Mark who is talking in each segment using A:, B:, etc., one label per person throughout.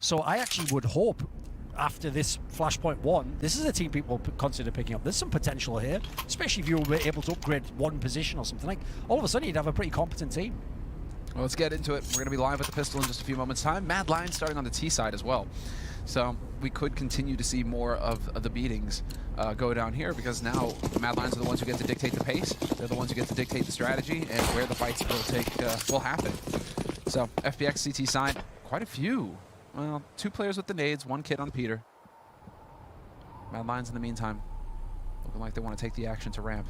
A: So I actually would hope after this Flashpoint 1, this is a team people consider picking up. There's some potential here, especially if you were able to upgrade one position or something. Like, all of a sudden you'd have a pretty competent team.
B: Well, let's get into it. We're going to be live with the pistol in just a few moments' time. Mad Lions starting on the T side as well. So we could continue to see more of the beatings go down here, because now the Mad Lions are the ones who get to dictate the pace. They're the ones who get to dictate the strategy and where the fights will happen. So FPX CT side, quite a few. Well, 2 players with the nades, 1 kid on Peter. Mad Lions in the meantime, looking like they want to take the action to ramp.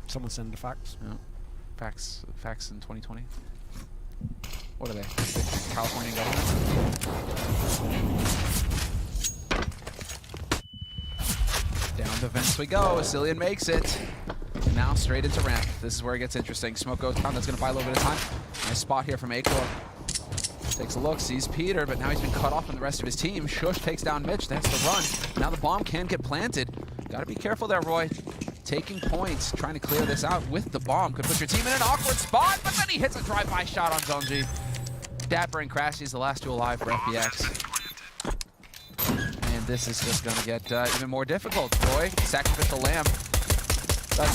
A: Someone send the facts.
B: Yeah. Facts in 2020. What are they? California government? Down the vents we go. Asilian makes it. And now straight into ramp. This is where it gets interesting. Smoke goes down. That's going to buy a little bit of time. Nice spot here from Acor. Takes a look, sees Peter, but now he's been cut off from the rest of his team. Shush takes down Mitch. That's the run. Now the bomb can get planted. Got to be careful there, Roy. Taking points, trying to clear this out with the bomb. Could put your team in an awkward spot, but then he hits a drive-by shot on Zonji. Dapper and Crassy's the last 2 alive for FPX. And this is just going to get even more difficult. Roy, sacrificial lamb.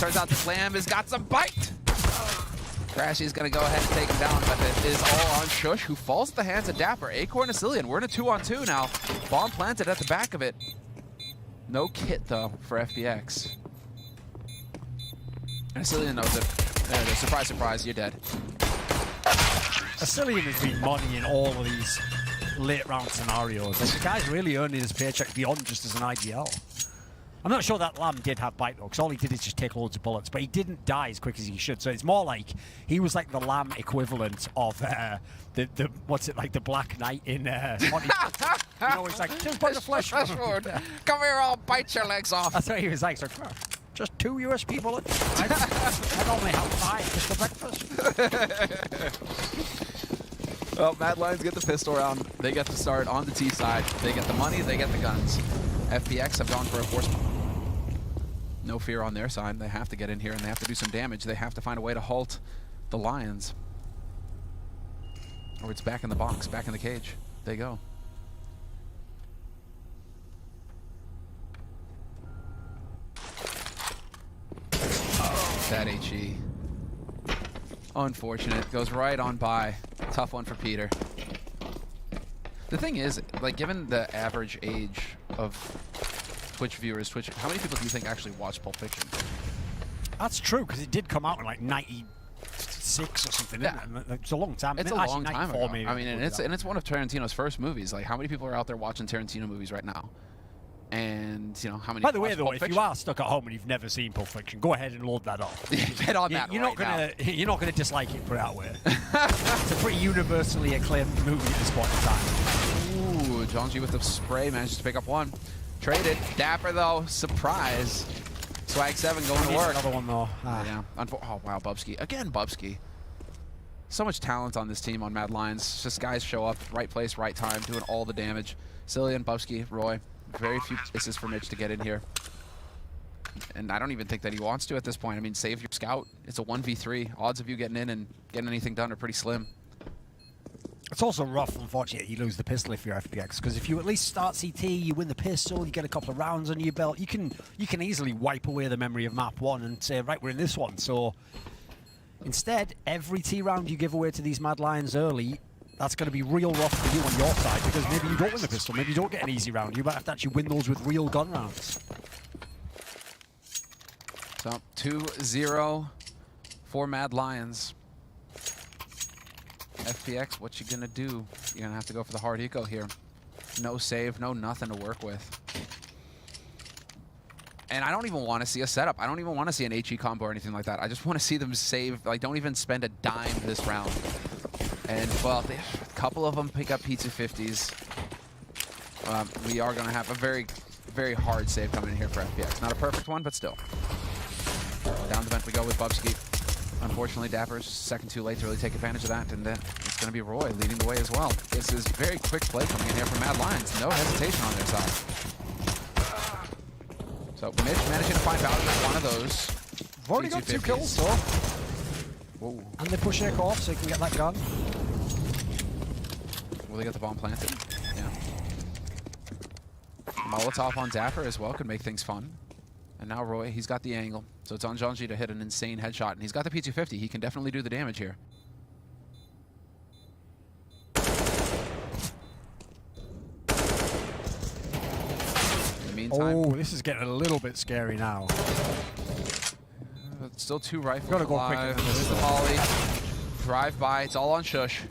B: Turns out this lamb has got some bite. Crashy's going to go ahead and take him down, but it is all on Shush, who falls at the hands of Dapper. Acor and Asilian, we're in a 2-on-2 now. Bomb planted at the back of it. No kit, though, for FPX. And Asilian knows it. There it is. Surprise, surprise, you're dead.
A: Asilian has been money in all of these late round scenarios. Like, the guy's really earning his paycheck beyond just as an IGL. I'm not sure that lamb did have bite though, because all he did is just take loads of bullets, but he didn't die as quick as he should. So it's more like he was like the lamb equivalent of the what's it, like the Black Knight in Monty. You know, he's like, just put the flesh wound.
B: Come here, I'll bite your legs off.
A: That's what he was like. So, just 2 USB bullets. I normally have 5 just for breakfast.
B: Well, Mad Lions get the pistol round. They get to start on the T side. They get the money, they get the guns. FPX have gone for a force. No fear on their side. They have to get in here and they have to do some damage. They have to find a way to halt the Lions. Or it's back in the box, back in the cage. They go. That HE. Unfortunate. Goes right on by. Tough one for Peter. The thing is, like, given the average age of Twitch viewers, how many people do you think actually watch Pulp Fiction?
A: That's true, because it did come out in like 96 or something,
B: yeah.
A: Isn't it? It's a long time.
B: It's a long time ago.
A: Maybe,
B: I mean, and it's one of Tarantino's first movies. Like, how many people are out there watching Tarantino movies right now? And, you know, how many...
A: By the way, though, if you are stuck at home and you've never seen Pulp Fiction, go ahead and load that up.
B: Bet on that
A: you're
B: right
A: you're not gonna dislike it, put it that way. It's a pretty universally acclaimed movie at this point in time.
B: Ooh, John G with the spray manages to pick up 1. Traded. Dapper, though. Surprise. Swag 7 going to work.
A: Another one, though.
B: Yeah. Oh, wow, Bubsky. Again, Bubsky. So much talent on this team on Mad Lions. Just guys show up, right place, right time, doing all the damage. Cillian, Bubsky, Roy. Very few places for Mitch to get in here. And I don't even think that he wants to at this point. I mean, save your scout. It's a 1v3. Odds of you getting in and getting anything done are pretty slim.
A: It's also rough, unfortunately, you lose the pistol if you're FPX, because if you at least start CT, you win the pistol, you get a couple of rounds under your belt, you can easily wipe away the memory of map 1 and say, right, we're in this one. So instead, every T round you give away to these Mad Lions early, that's going to be real rough for you on your side, because maybe you don't win the pistol, maybe you don't get an easy round. You might have to actually win those with real gun rounds.
B: So 2-0 for Mad Lions. FPX, what you gonna do? You're gonna have to go for the hard eco here. No save, no nothing to work with. And I don't even want to see a setup. I don't even want to see an HE combo or anything like that. I just want to see them save, like, don't even spend a dime this round. And, well, a couple of them pick up Pizza 50s. We are going to have a very, very hard save coming in here for FPX. Not a perfect one, but still. Down the vent we go with Bubsky. Unfortunately, Dapper's second too late to really take advantage of that, and it's going to be Roy leading the way as well. This is very quick play coming in here from Mad Lions. No hesitation on their side. So Mitch managing to find value with one of those.
A: We've already got 2 kills, though.
B: Whoa.
A: And they push Nick off so he can get that gun.
B: Will they get the bomb planted? Yeah. Molotov on Dapper as well could make things fun. And now Roy, he's got the angle. So it's on Janji to hit an insane headshot. And he's got the P250. He can definitely do the damage here. In the meantime...
A: Oh, this is getting a little bit scary now.
B: Still 2 rifles
A: Gotta go
B: alive.
A: quicker than this.
B: There's the volley. Drive by. It's all on Shush.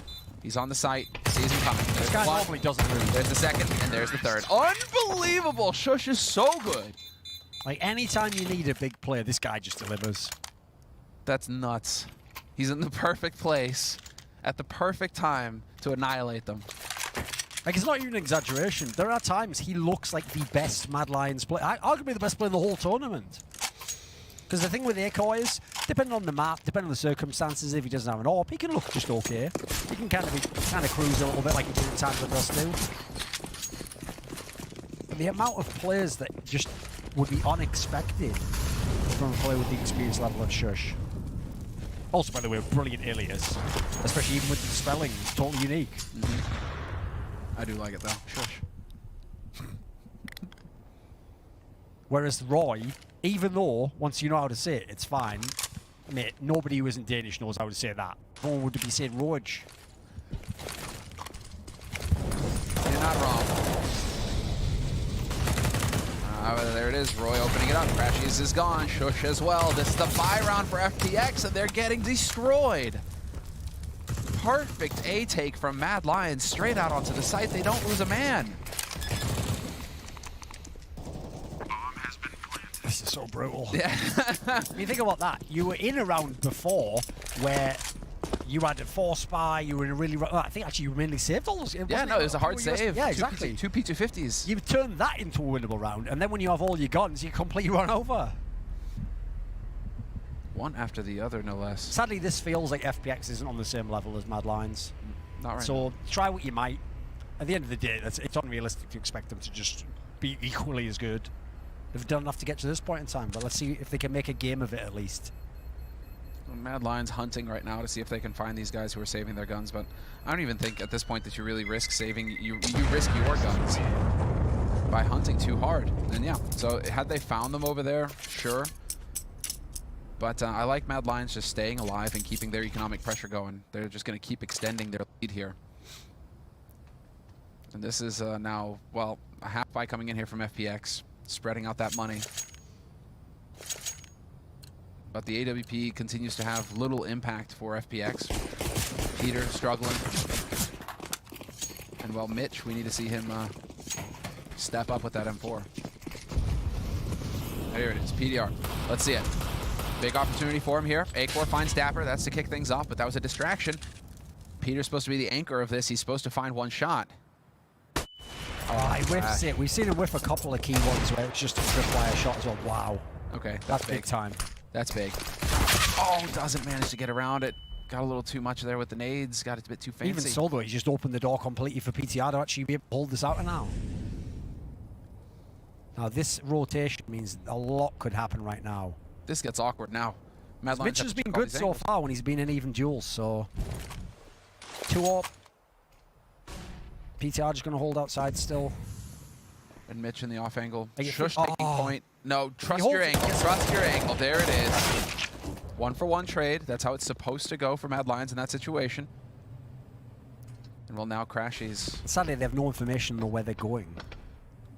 B: He's on the site. Sees him coming. There's
A: This guy
B: one.
A: normally doesn't move.
B: There's the second, and there's the third. Unbelievable! Shush is so good.
A: Like, anytime you need a big player, this guy just delivers.
B: That's nuts. He's in the perfect place at the perfect time to annihilate them.
A: Like, it's not even an exaggeration. There are times he looks like the best Mad Lions player. Arguably the best player in the whole tournament. Because the thing with Aiko is, depending on the map, depending on the circumstances, if he doesn't have an AWP, he can look just okay. He can kind of cruise a little bit like he did at times with Rust 2. But the amount of players that just would be unexpected from a player with the experience level of Shush. Also, by the way, a brilliant alias, especially even with the spelling, totally unique.
B: I do like it though. Shush.
A: Whereas Roy, even though, once you know how to say it, it's fine. Mate, nobody who isn't Danish knows how to say that. No one would be saying Roj.
B: You're not wrong. There it is. Roy opening it up. Crashies is gone. Shush as well. This is the buy round for FPX, and they're getting destroyed. Perfect A take from Mad Lions straight out onto the site. They don't lose a man.
A: This is so brutal.
B: Yeah.
A: I mean, think about that. You were in a round before where you had a 4 spy, you were in a really... I think actually you mainly saved all those.
B: Yeah, no, it was a hard save.
A: Yeah, exactly.
B: Two P250s.
A: You turned that into a winnable round, and then when you have all your guns, you completely run over.
B: One after the other, no less.
A: Sadly, this feels like FPX isn't on the same level as Mad Lions.
B: Not right
A: So try what you might. At the end of the day, it's unrealistic to expect them to just be equally as good. They've done enough to get to this point in time, but let's see if they can make a game of it at least.
B: Mad Lions hunting right now to see if they can find these guys who are saving their guns, but I don't even think at this point that you really risk saving. You risk your guns by hunting too hard. And yeah, so had they found them over there, sure. But I like Mad Lions just staying alive and keeping their economic pressure going. They're just going to keep extending their lead here. And this is now, well, a half buy coming in here from FPX, spreading out that money. But the AWP continues to have little impact for FPX. Peter struggling. And well, Mitch, we need to see him step up with that M4. There it is, PDR. Let's see it. Big opportunity for him here. Acor finds Dapper. That's to kick things off, but that was a distraction. Peter's supposed to be the anchor of this. He's supposed to find one shot.
A: Oh, he whiffs it. We've seen him whiff a couple of key ones where it's just a tripwire shot as well. Wow.
B: Okay,
A: That's big time.
B: That's big. Oh, doesn't manage to get around it. Got a little too much there with the nades. Got it a bit too fancy.
A: Even so, though, he's just opened the door completely for PTR to actually be able to hold this out now. Now, this rotation means a lot could happen right now.
B: This gets awkward now. Mad Lions
A: Mitch has
B: have to
A: been
B: call
A: good
B: these
A: so
B: angles.
A: far when he's been in even duels, so... 2 up. PTR just going to hold outside still.
B: And Mitch in the off angle.
A: Like
B: Shush
A: oh.
B: taking point. No, trust
A: He
B: your
A: holds it.
B: angle. Trust your angle. There it is. 1-for-1 trade. That's how it's supposed to go for Mad Lions in that situation. And well, now Crashies.
A: Sadly, they have no information on where they're going.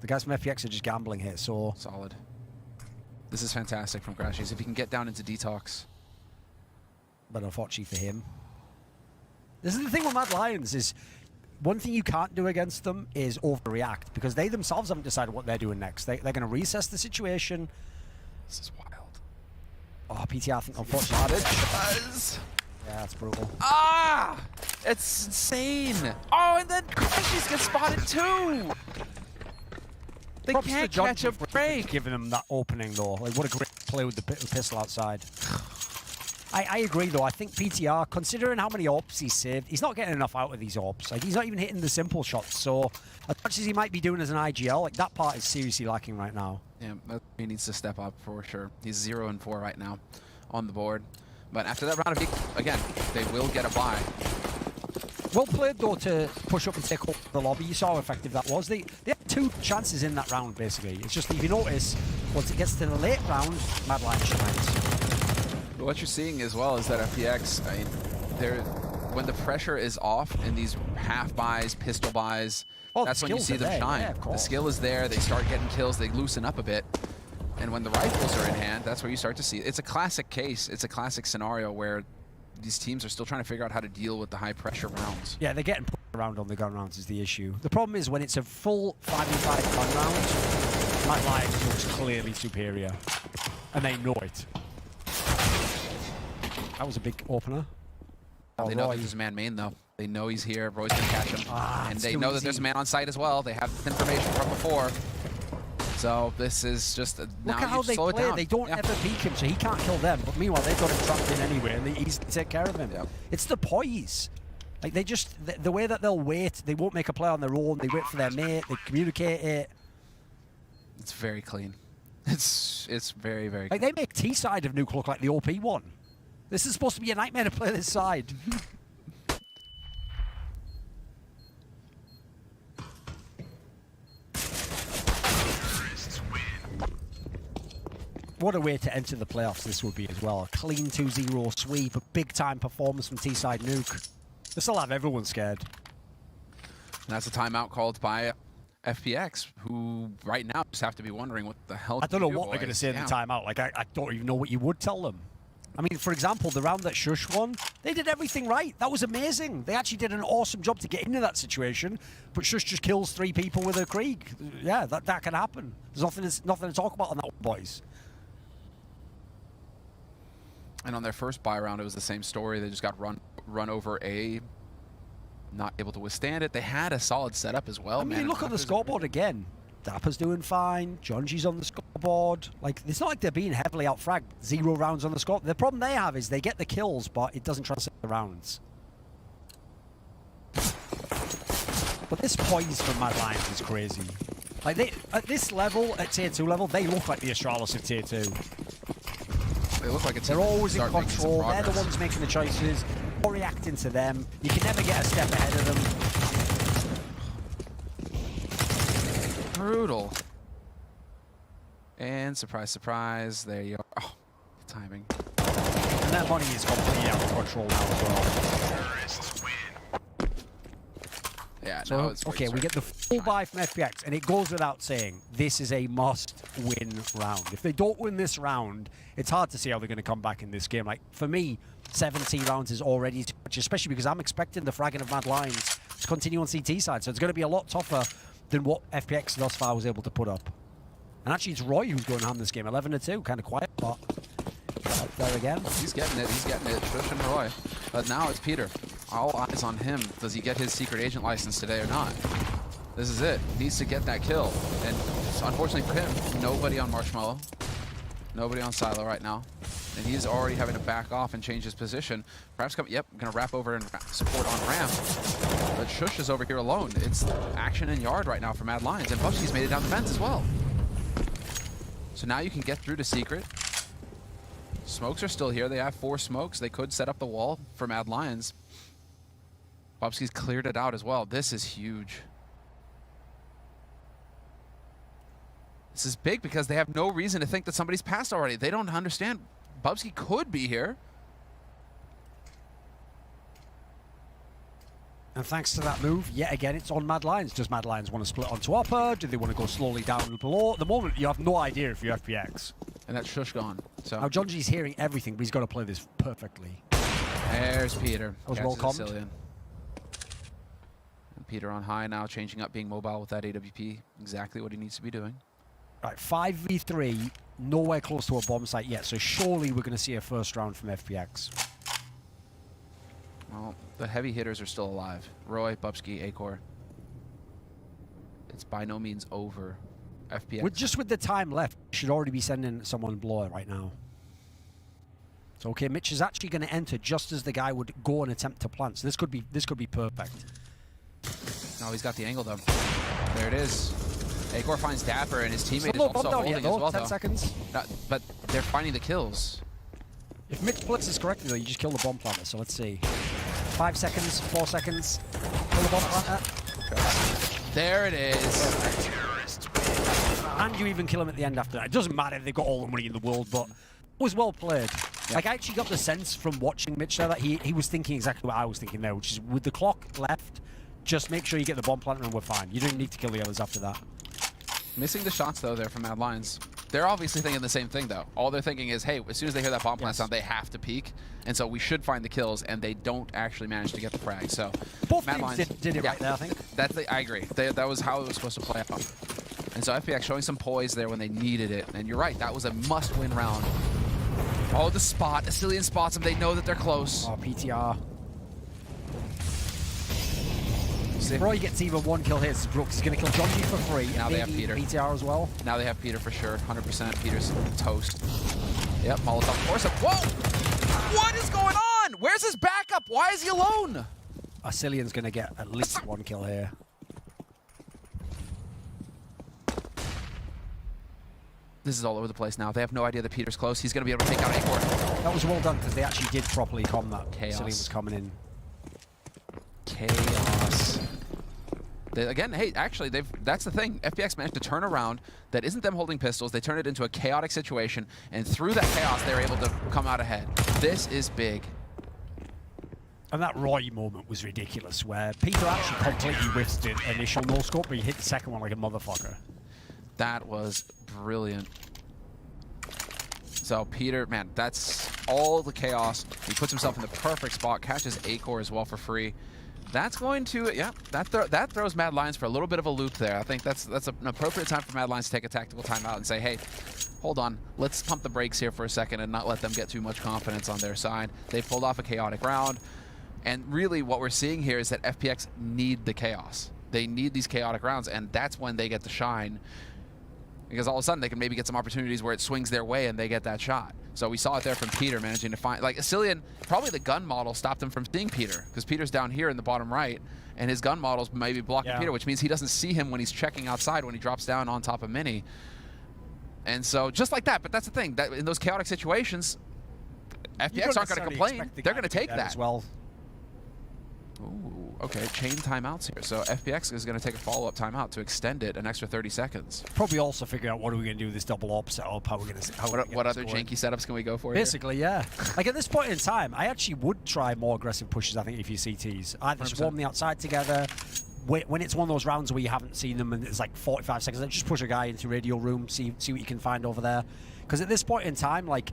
A: The guys from FPX are just gambling here, so...
B: Solid. This is fantastic from Crashies. If he can get down into detox.
A: But unfortunately for him. This is the thing with Mad Lions is... One thing you can't do against them is overreact, because they themselves haven't decided what they're doing next. They're going to reassess the situation.
B: This is wild.
A: Oh, PTR, I think, unfortunately...
B: Does.
A: Yeah, that's brutal.
B: Ah! It's insane. Oh, and then Crashies gets spotted too. They
A: Props to
B: can't
A: John
B: catch a
A: for
B: break.
A: giving them that opening, though. Like, what a great play with the pistol outside. I agree, though. I think PTR, considering how many AWPs he's saved, he's not getting enough out of these AWPs. Like, he's not even hitting the simple shots. So, as much as he might be doing as an IGL, like, that part is seriously lacking right now.
B: Yeah, he needs to step up for sure. He's 0-4 right now on the board. But after that round of again, they will get a bye.
A: Well played, though, to push up and take over the lobby. You saw how effective that was. They had 2 chances in that round, basically. It's just, if you notice, once it gets to the late round, Mad Lions shines.
B: What you're seeing as well is that FPX, I mean, when the pressure is off in these half buys, pistol buys, that's when you see them shine.
A: Yeah,
B: the skill is there, they start getting kills, they loosen up a bit. And when the rifles are in hand, that's where you start to see. It's a classic case, it's a classic scenario where these teams are still trying to figure out how to deal with the high pressure rounds.
A: Yeah, they're getting put around on the gun rounds is the issue. The problem is when it's a full 5v5 gun round, Mad Lions looks clearly superior. And they know it. That was a big opener.
B: They know that there's a man main, though. They know he's here. Roy's going to catch him. And they know that there's a man on site as well. They have this information from before. So this is just now
A: how they
B: slow
A: play.
B: it down.
A: They don't ever peek him, so he can't kill them. But meanwhile, they've got him trapped in anyway, and they easily take care of him.
B: Yep.
A: It's the poise. Like, they just, the way that they'll wait, they won't make a play on their own. They wait for their mate. They communicate it.
B: It's very clean. It's very, very
A: clean. Like, they make T-side of Nuke look like the OP one. This is supposed to be a nightmare to play this side. What a way to enter the playoffs this would be as well. A clean 2-0 sweep, a big-time performance from T-side Nuke. This will have everyone scared.
B: And that's a timeout called by FPX, who right now just have to be wondering what the hell.
A: I don't know what they're going to say in the timeout. Like, I don't even know what you would tell them. I mean, for example, the round that Shush won, they did everything right. That was amazing. They actually did an awesome job to get into that situation, but Shush just kills 3 people with a Krieg. Yeah, that can happen. There's nothing to talk about on that one, boys.
B: And on their first buy round, it was the same story. They just got run over A, not able to withstand it. They had a solid setup as well.
A: I mean, look on the scoreboard again. Dapper's doing fine. Jonji's on the scoreboard. Like, it's not like they're being heavily outfragged. 0 rounds on the score. The problem they have is they get the kills, but it doesn't translate the rounds. But this poise from Mad Lions is crazy. Like, at this level, at tier 2 level, they look like the Astralis of tier 2.
B: They look like
A: they're always in control. They're the ones making the choices. Or reacting to them. You can never get a step ahead of them.
B: Brutal. And surprise, surprise. There you are. Oh, the timing.
A: And that money is completely out of control now as well.
B: Yeah,
A: so,
B: no, it's
A: okay, we get the full buy from FPX, and it goes without saying, this is a must-win round. If they don't win this round, it's hard to see how they're going to come back in this game. Like, for me, 17 rounds is already too much, especially because I'm expecting the fragging of Mad Lions to continue on CT side, so it's going to be a lot tougher than what FPX thus far was able to put up. And actually, it's Roy who's going ham this game, 11-2, kind of quiet, but up there again.
B: He's getting it, Shush and Roy. But now it's Peter. All eyes on him. Does he get his secret agent license today or not? This is it. He needs to get that kill. And unfortunately for him, nobody on Marshmallow. Nobody on Silo right now. And he's already having to back off and change his position. Perhaps going to wrap over and support on ramp. But Shush is over here alone. It's action in yard right now for Mad Lions. And Bubsky's made it down the fence as well. So now you can get through to secret. Smokes are still here. They have 4 smokes. They could set up the wall for Mad Lions. Bubsky's cleared it out as well. This is huge. This is big because they have no reason to think that somebody's passed already. They don't understand. Bubsky could be here.
A: And thanks to that move, yet again, it's on Mad Lions. Does Mad Lions want to split onto upper? Do they want to go slowly down below? At the moment, you have no idea if you're FPX.
B: And that's Shush gone. So
A: now, Jonji's hearing everything, but he's got to play this perfectly.
B: There's Peter.
A: That was well commed.
B: And Peter on high now, changing up, being mobile with that AWP. Exactly what he needs to be doing.
A: Right, 5v3, nowhere close to a bomb site yet, so surely we're going to see a first round from FPX.
B: Well, the heavy hitters are still alive. Roy, Bubsky, Acor. It's by no means over. FPX.
A: Just with the time left, should already be sending someone below it right now. So okay, Mitch is actually going to enter just as the guy would go and attempt to plant. So this could be perfect.
B: No, he's got the angle though. There it is. Acor finds Dapper, and his teammate is also holding as well.
A: 10 seconds.
B: But they're finding the kills.
A: If Mitch blitzes correctly, though, you just kill the bomb planter. So let's see. 5 seconds, 4 seconds. Pull the bomb planter.
B: There it is.
A: And you even kill him at the end after that. It doesn't matter if they've got all the money in the world, but it was well played.
B: Yeah.
A: Like, I actually got the sense from watching Mitch there that he was thinking exactly what I was thinking there, which is with the clock left, just make sure you get the bomb planter and we're fine. You don't need to kill the others after that.
B: Missing the shots, though, there from Mad Lions. They're obviously thinking the same thing, though. All they're thinking is, hey, as soon as they hear that bomb plant sound, they have to peek. And so we should find the kills, and they don't actually manage to get the frag. So
A: Both
B: Mad
A: teams
B: Lions
A: did it right there, I think.
B: I agree. That was how it was supposed to play out. And so FPX showing some poise there when they needed it. And you're right, that was a must-win round. Oh, the spot. Asilian spots them. They know that they're close.
A: Oh, PTR. Roy gets even one kill here. Brooks is going to kill Jonji for free.
B: Now they have Peter.
A: PTR as well.
B: Now they have Peter for sure. 100%. Peter's toast. Yep, Molotov force him. Whoa! What is going on? Where's his backup? Why is he alone?
A: Asilian's going to get at least one kill here.
B: This is all over the place now. They have no idea that Peter's close. He's going to be able to take out Acor.
A: That was well done because they actually did properly com that.
B: Chaos.
A: Asilian was coming in.
B: Chaos. Again, hey, actually, that's the thing. FPX managed to turn around. That isn't them holding pistols. They turn it into a chaotic situation, and through that chaos, they're able to come out ahead. This is big.
A: And that Roy moment was ridiculous, where Peter actually completely whiffed the initial no-scope, but he hit the second one like a motherfucker.
B: That was brilliant. So Peter, man, that's all the chaos. He puts himself in the perfect spot, catches Acor as well for free. That's going to, yeah, that throws Mad Lions for a little bit of a loop there. I think that's an appropriate time for Mad Lions to take a tactical timeout and say, hey, hold on, let's pump the brakes here for a second and not let them get too much confidence on their side. They pulled off a chaotic round, and really what we're seeing here is that FPX need the chaos. They need these chaotic rounds, and that's when they get to shine, because all of a sudden they can maybe get some opportunities where it swings their way and they get that shot. So we saw it there from Peter managing to find, like Asilian, probably the gun model stopped him from seeing Peter, because Peter's down here in the bottom right, and his gun model's maybe blocking Peter, which means he doesn't see him when he's checking outside when he drops down on top of Mini. And so just like that, but that's the thing, that in those chaotic situations, FPX aren't going to complain. They're going to take that.
A: As well.
B: Ooh, okay, chain timeouts here. So FPX is going to take a follow-up timeout to extend it an extra 30 seconds.
A: Probably also figure out what are we going to do with this double op setup, how are we going to...
B: What other janky setups can we go for
A: Basically, yeah. Like at this point in time, I actually would try more aggressive pushes, I think, if you CTs. Either
B: 100%.
A: swarm the outside together, when it's one of those rounds where you haven't seen them and it's like 45 seconds, then just push a guy into radio room, see what you can find over there. Because at this point in time, like,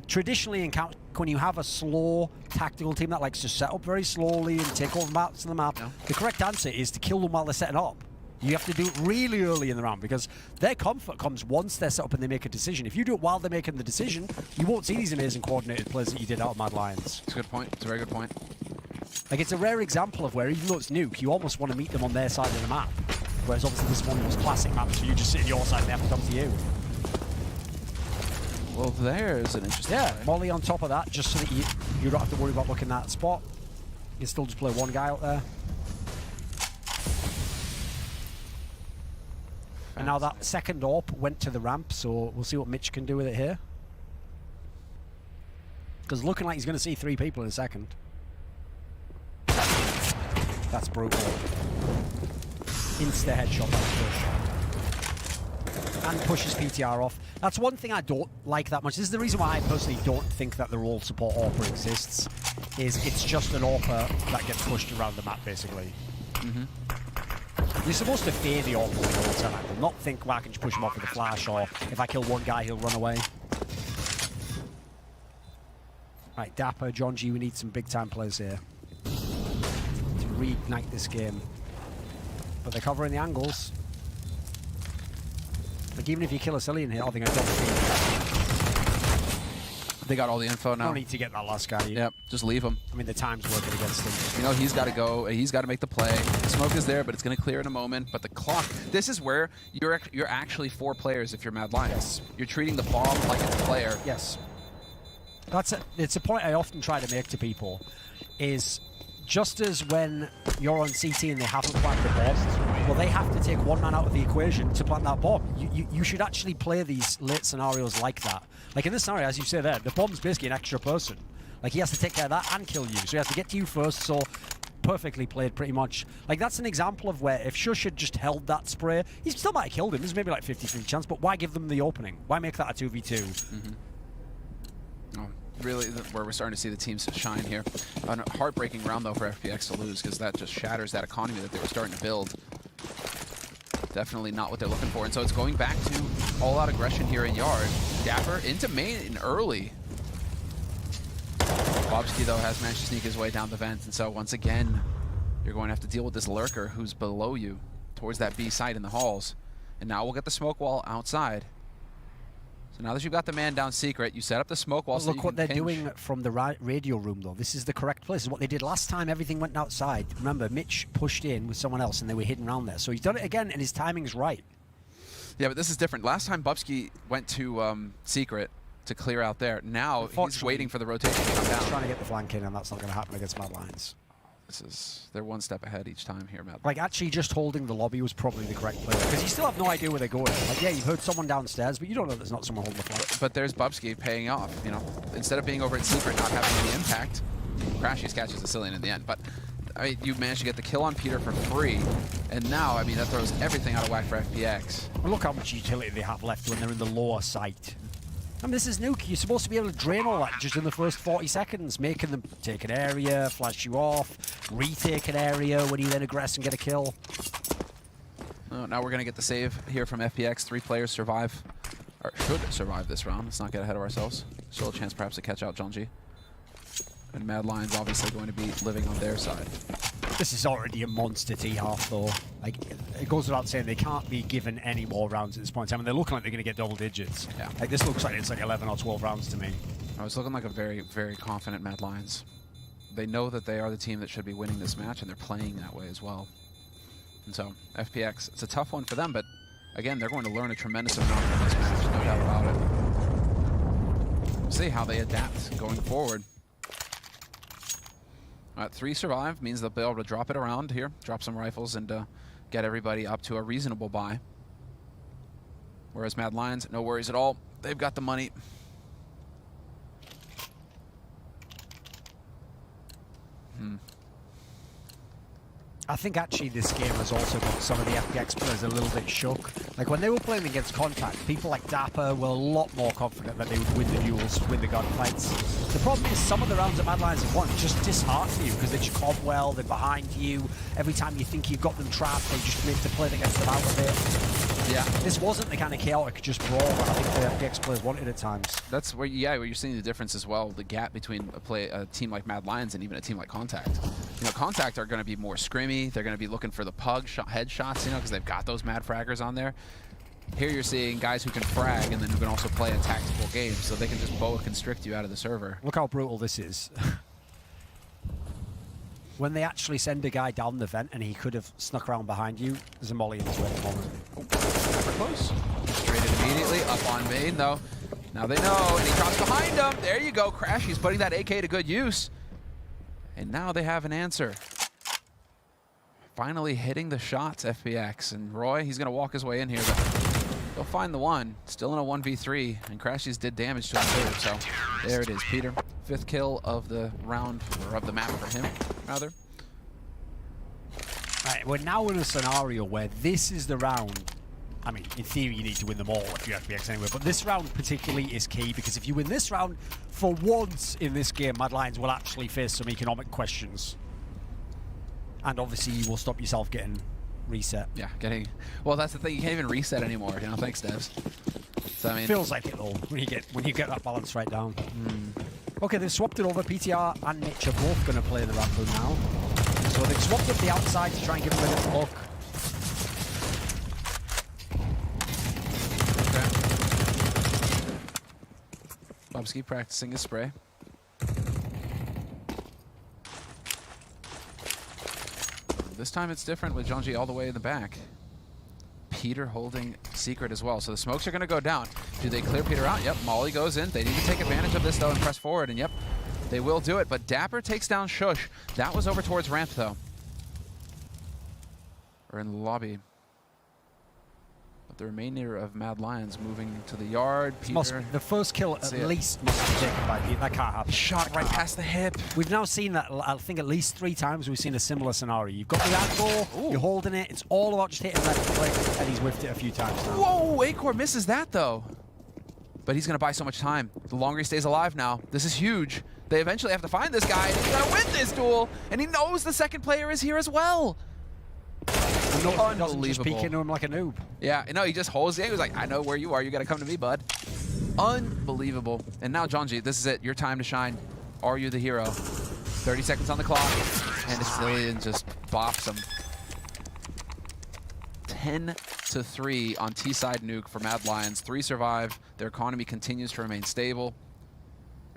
A: traditionally in Counter, when you have a slow tactical team that likes to set up very slowly and take over maps on the map, the correct answer is to kill them while they're setting up. You have to do it really early in the round because their comfort comes once they're set up and they make a decision. If you do it while they're making the decision, you won't see these amazing coordinated plays that you did out of Mad Lions.
B: It's a good point. It's a very good point.
A: Like, it's a rare example of where, even though it's Nuke, you almost want to meet them on their side of the map. Whereas obviously this one was classic maps, so you just sit on your side and they have to come to you.
B: Well, there's an interesting play.
A: Molly on top of that, just so that you don't have to worry about looking at that spot. You can still just play one guy out there. And now that second AWP went to the ramp, so we'll see what Mitch can do with it here. Because looking like he's going to see 3 people in a second. That's brutal. Insta headshot, that's push. And pushes PTR off. That's one thing I don't like that much. This is the reason why I personally don't think that the role support AWPer exists, is it's just an AWPer that gets pushed around the map, basically. You're supposed to fear the AWPer the whole time, not think, well, I can just push him off with a flash, or if I kill one guy, he'll run away. Right, Dapper, John G, we need some big-time players here to reignite this game. But they're covering the angles. Like, even if you kill Asilian here, they're going to double feed.
B: They got all the info now.
A: No need to get that last guy.
B: Yep, just leave him.
A: I mean, the time's working against him.
B: You know, he's got to go. He's got to make the play. The smoke is there, but it's going to clear in a moment. But the clock, this is where you're actually 4 players if you're Mad Lions. Yes. You're treating the bomb like it's a player.
A: Yes. It's a point I often try to make to people, is just as when you're on CT and they haven't planted the bomb, well, they have to take one man out of the equation to plant that bomb. You should actually play these late scenarios like that. Like in this scenario, as you say there, the bomb's basically an extra person. Like, he has to take care of that and kill you. So he has to get to you first, so perfectly played, pretty much. Like, that's an example of where if Shush had just held that spray, he still might have killed him. There's maybe like 50-50 chance, but why give them the opening? Why make that a 2v2?
B: Oh, really, where we're starting to see the teams shine here. A heartbreaking round, though, for FPX to lose, because that just shatters that economy that they were starting to build. Definitely not what they're looking for. And so it's going back to all-out aggression here in Yard. Dapper into main early. Bobsky, though, has managed to sneak his way down the vent. And so once again, you're going to have to deal with this lurker who's below you towards that B site in the halls. And now we'll get the smoke wall outside. So now that you've got the man down secret, you set up the smoke wall.
A: Well,
B: so
A: look
B: you
A: what
B: can
A: they're doing from the radio room, though. This is the correct place. This is what they did last time. Everything went outside. Remember, Mitch pushed in with someone else, and they were hidden around there. So he's done it again, and his timing's right.
B: Yeah, but this is different. Last time Bubsky went to secret to clear out there. Now he's waiting for the rotation to come down.
A: He's trying to get the flank in, and that's not going to happen against Mad Lions.
B: They're one step ahead each time here, Mad.
A: Like, actually just holding the lobby was probably the correct play, because you still have no idea where they're going. Like, yeah, you've heard someone downstairs, but you don't know there's not someone holding the flank.
B: But there's Bubsky paying off, you know. Instead of being over at secret, not having any impact, Crashies catches the Cillian in the end. But I mean, you managed to get the kill on Peter for free, and now, I mean, that throws everything out of whack for FPX.
A: Well, look how much utility they have left when they're in the lower site. I mean, this is Nuke. You're supposed to be able to drain all that just in the first 40 seconds, making them take an area, flash you off, retake an area when you then aggress and get a kill.
B: Oh, now we're going to get the save here from FPX. 3 players survive, or should survive this round. Let's not get ahead of ourselves. Still a chance perhaps to catch out Jonji. And Mad Lions obviously going to be living on their side.
A: This is already a monster T-half, though. Like, it goes without saying they can't be given any more rounds at this point in time, and they're looking like they're going to get double digits.
B: Yeah.
A: Like, this looks like it's like 11 or 12 rounds to me.
B: I was looking like a very, very confident Mad Lions. They know that they are the team that should be winning this match, and they're playing that way as well. And so, FPX, it's a tough one for them, but again, they're going to learn a tremendous amount from this match, no doubt about it. We'll see how they adapt going forward. 3 survive means they'll be able to drop it around here, drop some rifles, and get everybody up to a reasonable buy. Whereas Mad Lions, no worries at all. They've got the money.
A: I think actually this game has also got some of the FPX players a little bit shook. Like, when they were playing against Contact, people like Dapper were a lot more confident that they would win the duels, win the gunfights. The problem is some of the rounds that Mad Lions have won just dishearten you, because they just comp well, they're behind you. Every time you think you've got them trapped, they just make the play that gets them out of it. Yeah. This wasn't the kind of chaotic just brawl that I think the FPX players wanted at times.
B: That's where, yeah, where you're seeing the difference as well, the gap between a team like Mad Lions and even a team like Contact. You know, Contact are going to be more scrimmy. They're going to be looking for the pug headshots, you know, because they've got those mad fraggers on there. Here you're seeing guys who can frag and then who can also play a tactical game, so they can just boa constrict you out of the server.
A: Look how brutal this is. When they actually send a guy down the vent and he could have snuck around behind you, there's a molly in his way at the moment.
B: Oh, never close. Straight in immediately, up on main though. Now they know, and he drops behind him. There you go, Crash. He's putting that AK to good use. And now they have an answer. Finally hitting the shots, FPX. And Roy, he's going to walk his way in here, but he'll find the one. Still in a 1v3, and Crashies did damage to him too. So there it is, Peter. 5th kill of the round, or of the map for him, rather.
A: Right, we're now in a scenario where this is the round. I mean, in theory, you need to win them all if you're FPX anyway, but this round particularly is key, because if you win this round, for once in this game, Mad Lions will actually face some economic questions. And obviously, you will stop yourself getting reset.
B: Yeah, well, that's the thing, you can't even reset anymore, you know, thanks, devs. So, I mean,
A: feels like it though, when you get that balance right down. Okay, they've swapped it over. PTR and Mitch are both going to play the ramp room now. So they've swapped up the outside to try and give them a bit of luck.
B: Bobsky practicing his spray. This time it's different with Jonji all the way in the back. Peter holding secret as well. So the smokes are going to go down. Do they clear Peter out? Yep, Molly goes in. They need to take advantage of this though and press forward. And yep, they will do it. But Dapper takes down Shush. That was over towards ramp though. Or in the lobby. But the remainder of Mad Lions moving to the yard. Peter,
A: The first kill at least must be taken by Pete. That can't happen.
B: shot right past the hip.
A: We've now seen that, I think at least 3 times we've seen a similar scenario. You've got the aggro, you're holding it, it's all about just hitting left click, and he's whiffed it a few times now.
B: Whoa, Acor misses that though. But he's gonna buy so much time. The longer he stays alive now, this is huge. They eventually have to find this guy, and he's gonna win this duel, and he knows the second player is here as well.
A: Unbelievable. Just peek into him like a noob.
B: Yeah, no, he just holds the. He was like, I know where you are. You got to come to me, bud. Unbelievable. And now, Jonji, this is it. Your time to shine. Are you the hero? 30 seconds on the clock. And Asilian just bops him. 10-3 on T-side Nuke for Mad Lions. 3 survive. Their economy continues to remain stable.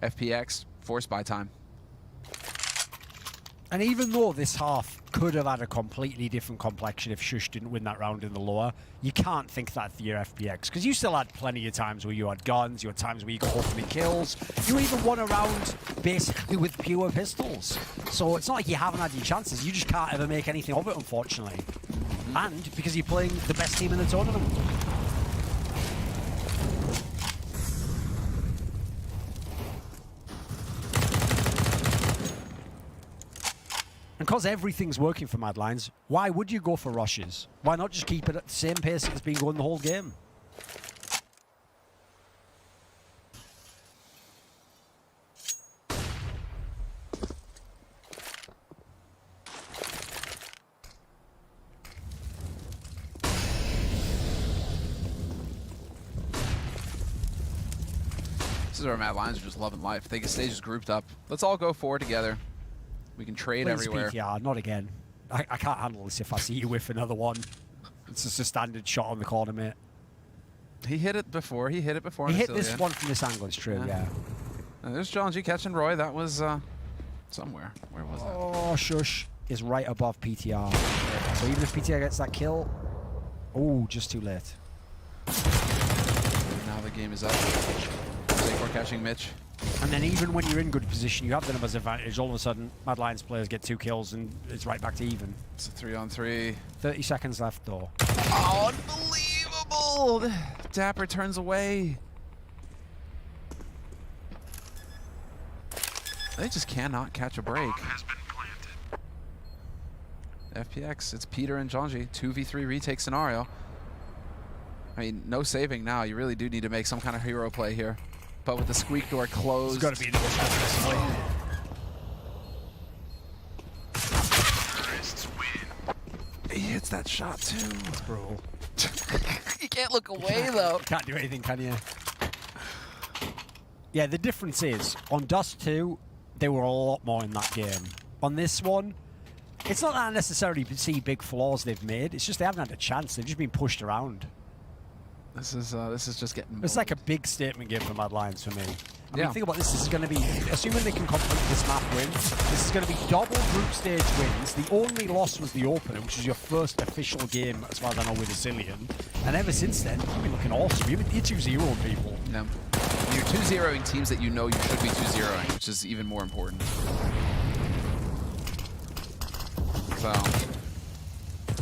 B: FPX, forced buy time.
A: And even though this half could have had a completely different complexion if Shush didn't win that round in the lower, you can't think that for your FPX, because you still had plenty of times where you had guns, you had times where you got opening kills, you even won a round basically with pure pistols. So it's not like you haven't had your chances, you just can't ever make anything of it, unfortunately. And because you're playing the best team in the tournament. And because everything's working for Mad Lions, why would you go for rushes? Why not just keep it at the same pace it's been going the whole game?
B: This is where Mad Lions are just loving life. They can stay just grouped up. Let's all go forward together. We can trade everywhere.
A: Yeah, not again. I can't handle this if I see you whiff another one. It's just a standard shot on the corner, mate.
B: He hit it before. He hit it before.
A: He hit this one from this angle, it's true, yeah.
B: And there's Jonji catching Roy. That was somewhere. Where was that?
A: Oh, Shush is right above PTR. So even if PTR gets that kill, oh, just too late.
B: Now the game is up. Zakor catching Mitch.
A: And then even when you're in good position, you have the numbers advantage. All of a sudden, Mad Lions players get 2 kills and it's right back to even.
B: It's a 3-on-3.
A: 30 seconds left, though.
B: Oh, unbelievable! Dapper turns away. They just cannot catch a break. FPX, it's Peter and Jonji. 2v3 retake scenario. I mean, no saving now. You really do need to make some kind of hero play here. But with the squeak door closed.
A: It's got to be another shot this way.
B: He hits that shot too.
A: That's brutal.
B: You can't look away though.
A: Can't do anything, can you? Yeah, the difference is, on Dust 2, they were a lot more in that game. On this one, it's not that I necessarily see big flaws they've made, it's just they haven't had a chance, they've just been pushed around.
B: This is just getting.
A: It's like a big statement game for Mad Lions for me. I mean, think about this. This is going to be, assuming they can complete this map win, this is going to be double group stage wins. The only loss was the opener, which was your first official game, as far as I know, with Asilian. And ever since then, you've been looking awesome. You're 2-0 people.
B: Yeah. You're 2-0ing teams that you know you should be 2-0ing, which is even more important. So.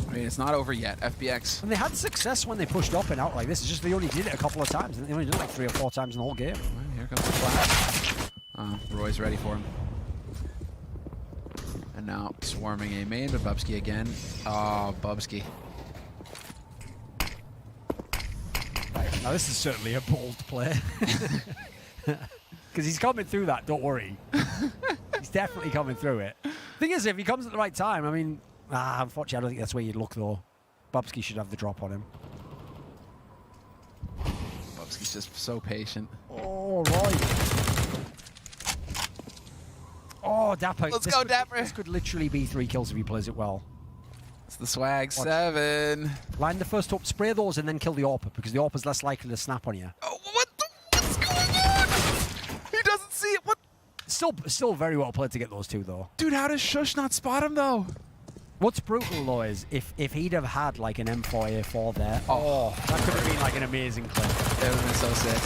B: I mean, it's not over yet. FBX.
A: And they had success when they pushed up and out like this. It's just they only did it a couple of times. They only did it like 3 or 4 times in the whole game.
B: Well, here comes the flash. Roy's ready for him. And now swarming A main, but Bubsky again. Oh, Bubsky.
A: Right, now this is certainly a bold play. Because he's coming through that, don't worry. He's definitely coming through it. Thing is, if he comes at the right time, I mean... unfortunately, I don't think that's where you'd look, though. Bubsky should have the drop on him.
B: Bubsky's just so patient.
A: Oh, right. Oh, Dapper.
B: Let's go, Dapper.
A: This could literally be 3 kills if he plays it well.
B: It's the swag.
A: Watch.
B: 7.
A: Line the first up, spray those, and then kill the AWP, because the AWP is less likely to snap on you.
B: Oh, what's going on? He doesn't see it. What?
A: Still very well played to get those 2, though.
B: Dude, how does Shush not spot him, though?
A: What's brutal, though, is if he'd have had, like, an M4A4 there, that could have been, like, an amazing clip.
B: It would have been so sick.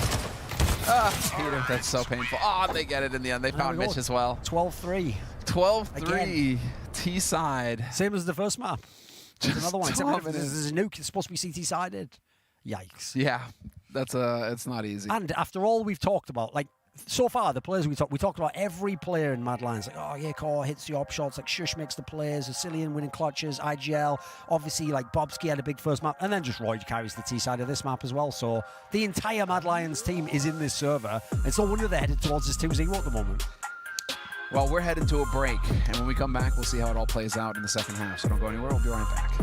B: Ah, Peter, that's so painful. Oh, they get it in the end. They found Mitch as well.
A: 12-3.
B: 12-3. T-side.
A: Same as the first map. There's another one. Except
B: dominant.
A: this is a nuke. It's supposed to be CT-sided. Yikes.
B: Yeah, it's not easy.
A: And after all we've talked about, like, so far, the players we talked about every player in Mad Lions. Like, oh, yeah, Core hits the op shots. Like, Shush makes the plays. Asilian winning clutches. IGL, obviously, like, Bobski had a big first map. And then just Roy carries the T side of this map as well. So the entire Mad Lions team is in this server. It's no wonder they're headed towards this 2-0 at the moment.
B: Well, we're heading to a break. And when we come back, we'll see how it all plays out in the second half. So don't go anywhere. We'll be right back.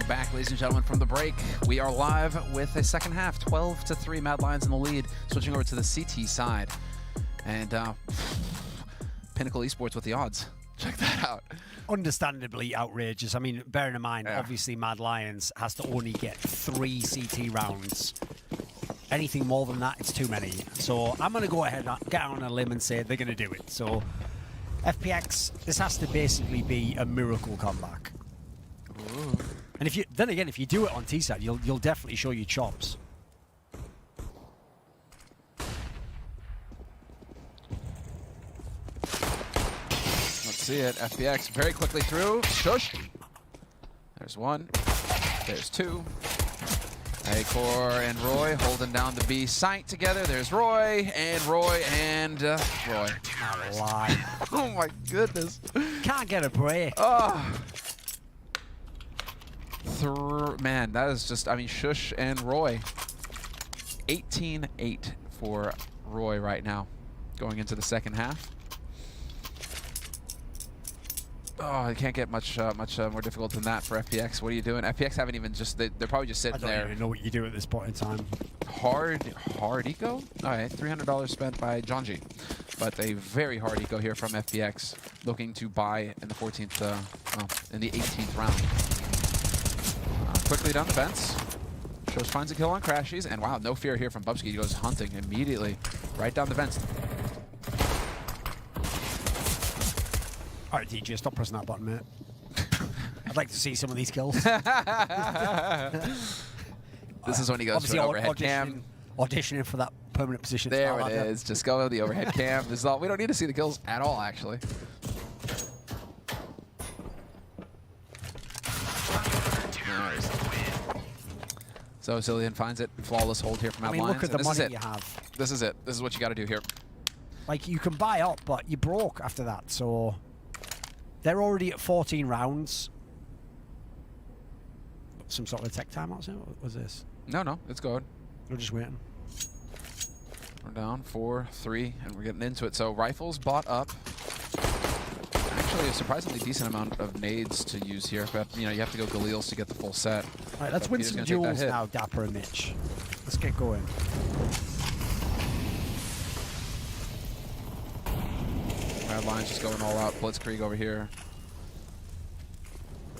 B: Back, ladies and gentlemen, from the break. We are live with a second half, 12-3 Mad Lions in the lead. Switching over to the CT side. And Pinnacle Esports with the odds. Check that out.
A: Understandably outrageous. I mean, bearing in mind, obviously Mad Lions has to only get 3 CT rounds. Anything more than that, it's too many. So I'm going to go ahead and get on a limb and say they're going to do it. So FPX, this has to basically be a miracle comeback.
B: Ooh.
A: And if you if you do it on T-side, you'll definitely show your chops.
B: Let's see it. FPX very quickly through. Shush. There's one. There's two. Acor and Roy holding down the B site together. There's Roy and Roy and Roy.
A: Not a lie.
B: Oh my goodness.
A: Can't get a break.
B: Oh. Man, that is just, I mean, Shush and Roy. 18-8 for Roy right now, going into the second half. Oh, it can't get much more difficult than that for FPX. What are you doing? FPX haven't even just, they're probably just sitting
A: I don't
B: there.
A: even know what you do at this point in time.
B: Hard eco? All right, $300 spent by Jonji. But a very hard eco here from FPX, looking to buy in the 14th, in the 18th round. Quickly down the vents. Shows finds a kill on Crashies, and wow, no fear here from Bubsky. He goes hunting immediately, right down the vents.
A: All right, DJ, stop pressing that button, mate. I'd like to see some of these kills.
B: This is when he goes for an overhead cam.
A: Auditioning for that permanent position.
B: There it is. Just go with the overhead cam. This is all. We don't need to see the kills at all, actually. Nice. So Cillian finds it. Flawless hold here from Mad Lions.
A: Look at the money you have.
B: This is it. This is what you got to do here.
A: Like, you can buy up, but you broke after that, so... They're already at 14 rounds. Some sort of tech timeout, what was this?
B: No, it's good.
A: We're just waiting.
B: We're down 4-3, and we're getting into it. So rifles bought up. Actually, a surprisingly decent amount of nades to use here, but you know you have to go Galils to get the full set.
A: All right, let's win some duels now, Dapper and Mitch. Let's get going.
B: Mad Lions just going all out. Blitzkrieg over here.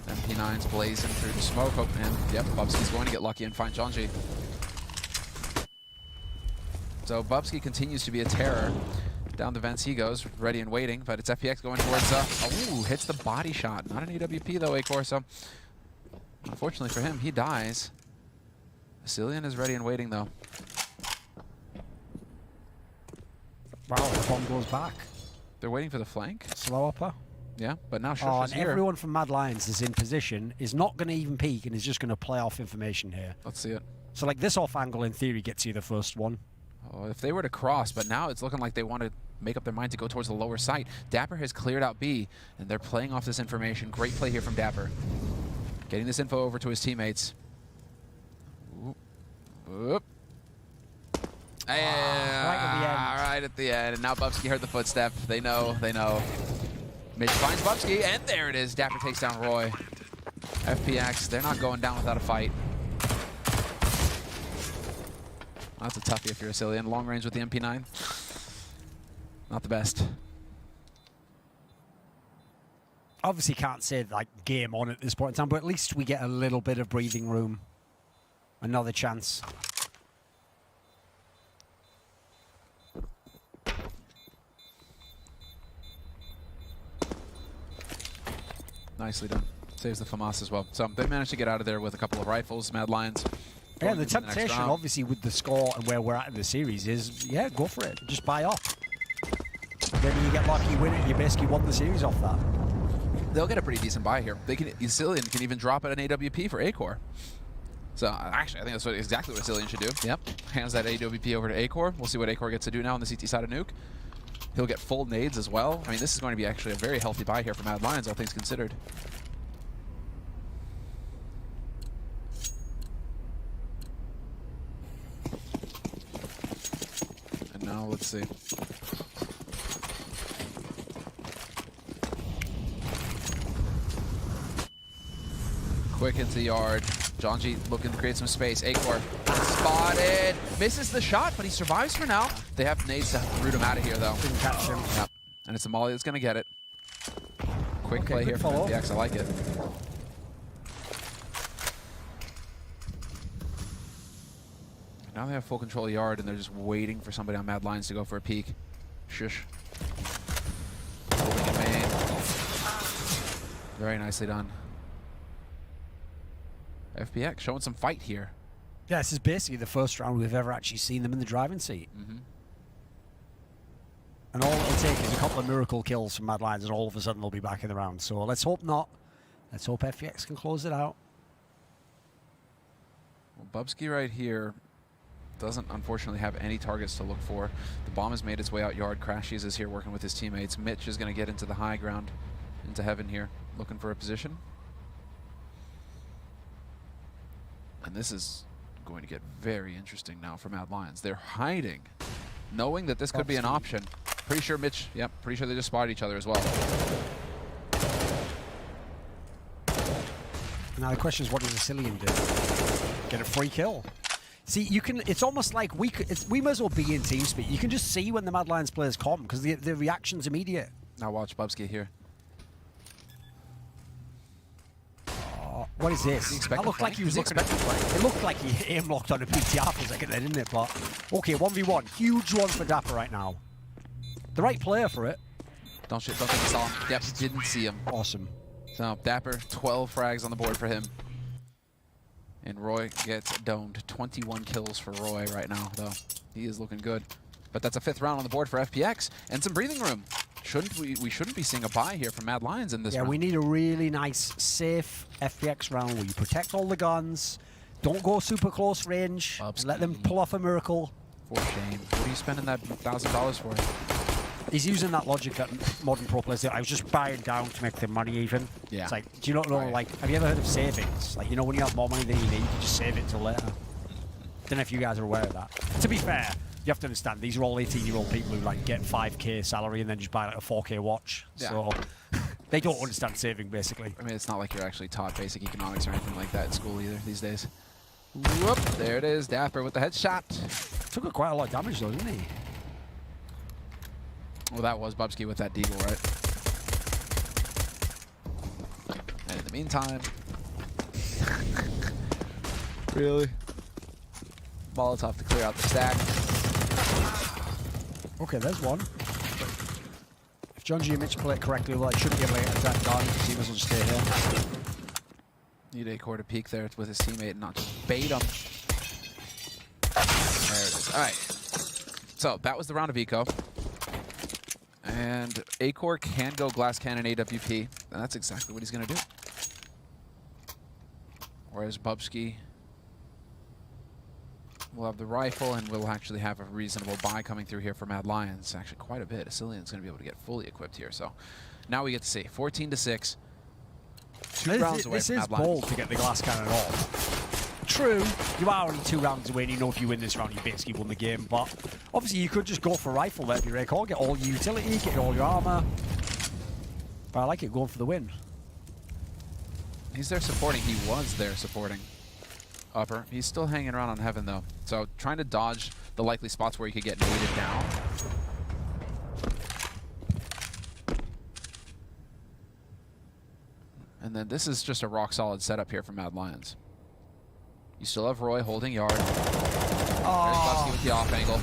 B: MP9's blazing through the smoke. Oh, and yep, Bubsky's going to get lucky and find Jonji. So Bubsky continues to be a terror. Down the vents he goes, ready and waiting, but it's FPX going towards, hits the body shot. Not an AWP though, Acor, so unfortunately for him, he dies. Cillian is ready and waiting though.
A: Wow, the bomb goes back.
B: They're waiting for the flank.
A: Slow upper.
B: Yeah, but now
A: Oh,
B: Shush is
A: and
B: here.
A: everyone from Mad Lions is in position, is not going to even peek, and is just going to play off information here.
B: Let's see it.
A: So, like, this off angle, in theory, gets you the first one.
B: Oh, if they were to cross, but now it's looking like they want to make up their mind to go towards the lower site. Dapper has cleared out B, and they're playing off this information. Great play here from Dapper. Getting this info over to his teammates. Oop. Oop. And right at the end. And now Bubsky heard the footstep. They know. Mitch finds Bubsky, and there it is. Dapper takes down Roy. FPX, they're not going down without a fight. That's a toughie if you're a Cillian. Long range with the MP9. Not the best.
A: Obviously can't say, like, game on at this point in time, but at least we get a little bit of breathing room. Another chance.
B: Nicely done. Saves the FAMAS as well. So they managed to get out of there with a couple of rifles. Mad Lions.
A: Yeah, the temptation, obviously, with the score and where we're at in the series is, yeah, go for it. Just buy up. Then you get lucky, you win it, you basically won the series off that.
B: They'll get a pretty decent buy here. They can, Cillian can even drop at an AWP for Acor. So actually, I think that's exactly what Cillian should do. Yep. Hands that AWP over to Acor. We'll see what Acor gets to do now on the CT side of Nuke. He'll get full nades as well. I mean, this is going to be actually a very healthy buy here for Mad Lions, all things considered. And now let's see. Quick into the yard. Jonji looking to create some space. Acor spotted. Misses the shot, but he survives for now. They have nades to root him out of here, though.
A: Didn't catch him.
B: Yep. And it's a Molly that's going to get it. Quick
A: Okay,
B: play here from
A: follow.
B: FPX. I like it. Now they have full control of yard, and they're just waiting for somebody on Mad Lions to go for a peek. Shush. Holding it main. Very nicely done. FPX showing some fight here.
A: Yeah, this is basically the first round we've ever actually seen them in the driving seat.
B: Mm-hmm.
A: And all it'll take is a couple of miracle kills from Mad Lions, and all of a sudden they'll be back in the round. So let's hope not. Let's hope FPX can close it out.
B: Well, Bubsky right here doesn't unfortunately have any targets to look for. The bomb has made its way out yard. Crashies is here working with his teammates. Mitch is going to get into the high ground, into heaven here, looking for a position. And this is going to get very interesting now for Mad Lions. They're hiding, knowing that this could be an option. Pretty sure Mitch, yep, pretty sure they just spotted each other as well.
A: Now the question is, what does Asilian do? Get a free kill? See, you can. It's almost like we may as well be in TeamSpeak. You can just see when the Mad Lions players come because the reaction's immediate.
B: Now watch Bubsky here.
A: What is this? That looked like he was expecting play. It looked like he aim locked on a PTR for a second there, didn't it? But okay, 1v1, huge one for Dapper right now. The right player for it.
B: Don't think he saw him. Yep, didn't see him.
A: Awesome.
B: So Dapper, 12 frags on the board for him. And Roy gets domed. 21 kills for Roy right now, though. He is looking good. But that's a 5th round on the board for FPX and some breathing room. We shouldn't be seeing a buy here from Mad Lions in this round.
A: Yeah, we need a really nice, safe FPX round where you protect all the guns, don't go super close range, let them pull off a miracle.
B: For shame. What are you spending that $1,000 for?
A: He's using that logic that modern pro players do. I was just buying down to make the money even.
B: Yeah.
A: It's like, do you not know, like, have you ever heard of savings? Like, you know, when you have more money than you need, you just save it until later. Don't know if you guys are aware of that. To be fair, you have to understand, these are all 18-year-old people who, like, get 5K salary and then just buy, like, a 4K watch. Yeah. So they don't understand saving, basically.
B: I mean, it's not like you're actually taught basic economics or anything like that in school either these days. Whoop, there it is. Dapper with the headshot.
A: Took quite a lot of damage, though, didn't he?
B: Well, that was Bubsky with that deagle, right? And in the meantime... Really? Molotov to clear out the stack.
A: Okay, there's one. If John G and Mitch play it correctly, well, I shouldn't be able to attack Donnie because he doesn't stay here.
B: Need Acor to peek there with his teammate and not just bait him. There it is. All right. So that was the round of eco. And Acor can go glass cannon AWP, and that's exactly what he's going to do. Whereas Bubsky will have the rifle, and we'll actually have a reasonable buy coming through here for Mad Lions. Actually, quite a bit. Asilian's going to be able to get fully equipped here. So now we get to see 14-6.
A: This is bold to get the glass cannon off. True, you are only 2 rounds away, and you know if you win this round, you basically won the game. But obviously, you could just go for rifle there if you're Acor, get all your utility, get all your armor. But I like it going for the win.
B: He's there supporting. He was there supporting upper. He's still hanging around on heaven, though. So trying to dodge the likely spots where he could get naded down. And then this is just a rock-solid setup here for Mad Lions. You still have Roy holding yard.
A: Oh.
B: There's Bubsky with the off angle.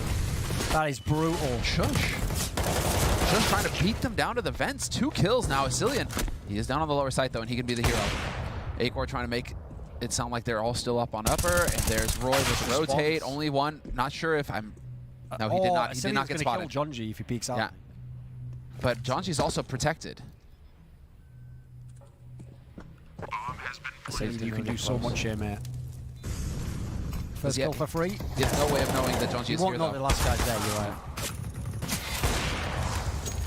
A: That is brutal.
B: Shush. Shush trying to beat them down to the vents. 2 kills now. Asilian. He is down on the lower side, though, and he can be the hero. Acor trying to make it sound like they're all still up on upper, and there's Roy with rotate. Only one. Not sure if I'm... No, he did not. He did not get spotted.
A: Kill Jonji if he peeks out.
B: Yeah. But Jonji's also protected.
A: You can do so much here, mate. First kill for free.
B: He has no way of knowing that Jonji is here, though.
A: You won't know the last guy's there, you're right.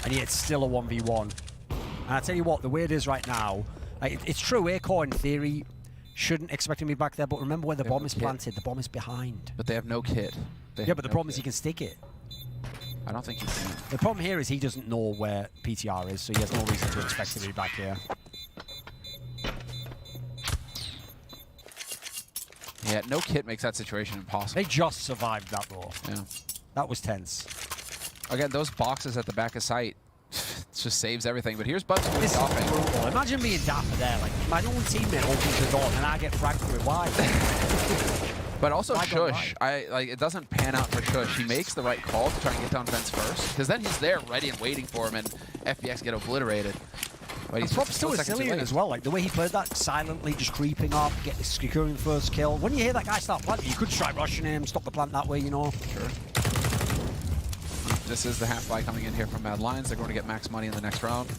A: And yet it's still a 1v1. And I tell you what, the way it is right now, it's true, Acor in theory shouldn't expect him to be back there, but remember where the bomb is planted, the bomb is behind.
B: But they have no kit.
A: Yeah, but the problem is he can stick it.
B: I don't think he can.
A: The problem here is he doesn't know where PTR is, so he has no reason to expect him to be back here.
B: Yeah, no kit makes that situation impossible.
A: They just survived that, though.
B: Yeah.
A: That was tense.
B: Again, those boxes at the back of sight, it just saves everything. But here's Bubsky with the off angle.
A: Imagine being Dapper there. Like, my own teammate opens the door and I get fragged for it. Why?
B: But also Shush. It doesn't pan out for Shush. He makes the right call to try and get down fence first. Because then he's there ready and waiting for him, and FBX get obliterated. But he's
A: props to Asilian as well, like the way he played that, silently just creeping up, securing the first kill. When you hear that guy start planting, you could try rushing him, stop the plant that way, you know.
B: Sure. This is the half buy coming in here from Mad Lions. They're going to get max money in the next round.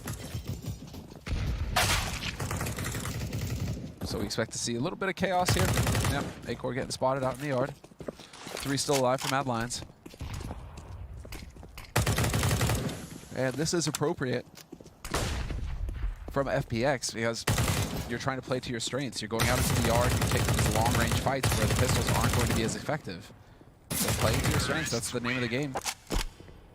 B: So we expect to see a little bit of chaos here. Yep, Acor getting spotted out in the yard. 3 still alive for Mad Lions. And this is appropriate from FPX because you're trying to play to your strengths. You're going out into the yard, you're taking these long-range fights where the pistols aren't going to be as effective. So playing to your strengths, that's the name of the game.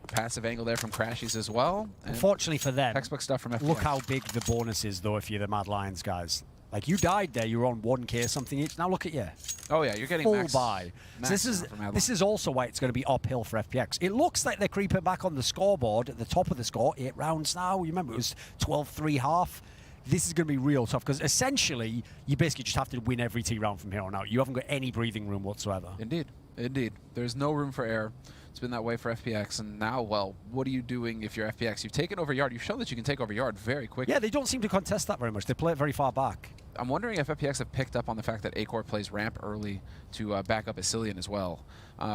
B: Passive angle there from Crashies as well.
A: Unfortunately for them,
B: textbook stuff from FPX.
A: Look how big the bonus is, though, if you're the Mad Lions guys. Like, you died there, you were on 1K something each. Now look at you.
B: Oh yeah, you're getting
A: Full
B: max,
A: buy.
B: max
A: So
B: from
A: this is also why it's going to be uphill for FPX. It looks like they're creeping back on the scoreboard at the top of the score. 8 rounds now. You remember it was 12-3 half. This is going to be real tough because essentially you basically just have to win every T round from here on out. You haven't got any breathing room whatsoever.
B: Indeed, indeed. There's no room for error. It's been that way for FPX, and now, well, what are you doing if you're FPX? You've taken over yard. You've shown that you can take over yard very quickly.
A: Yeah, they don't seem to contest that very much. They play it very far back.
B: I'm wondering if FPX have picked up on the fact that Acor plays ramp early to back up Asilian as well,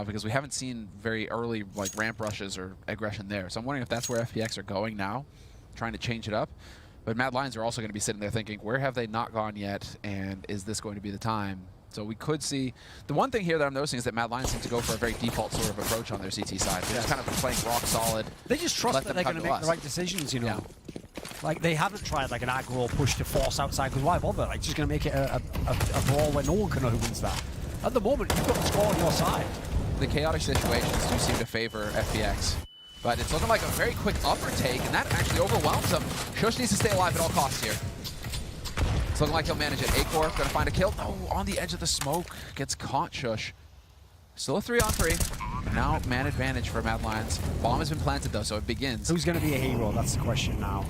B: because we haven't seen very early like ramp rushes or aggression there. So I'm wondering if that's where FPX are going now, trying to change it up. But Mad Lions are also going to be sitting there thinking, where have they not gone yet, and is this going to be the time? So we could see, the one thing here that I'm noticing is that Mad Lions seem to go for a very default sort of approach on their CT side. They're just kind of playing rock solid.
A: They just trust that they're going to make the right decisions, you know. Yeah. Like, they haven't tried like an aggro push to force outside, because why bother? Like, just going to make it a brawl where no one can know who wins that. At the moment, you've got the score on your side.
B: The chaotic situations do seem to favor FPX. But it's looking like a very quick upper take, and that actually overwhelms him. Shush needs to stay alive at all costs here. It's looking like he'll manage it. Acor gonna find a kill. Oh, on the edge of the smoke. Gets caught, Shush. Still a 3-on-3. Now man advantage for Mad Lions. Bomb has been planted though, so it begins.
A: Who's gonna be a hero? That's the question now.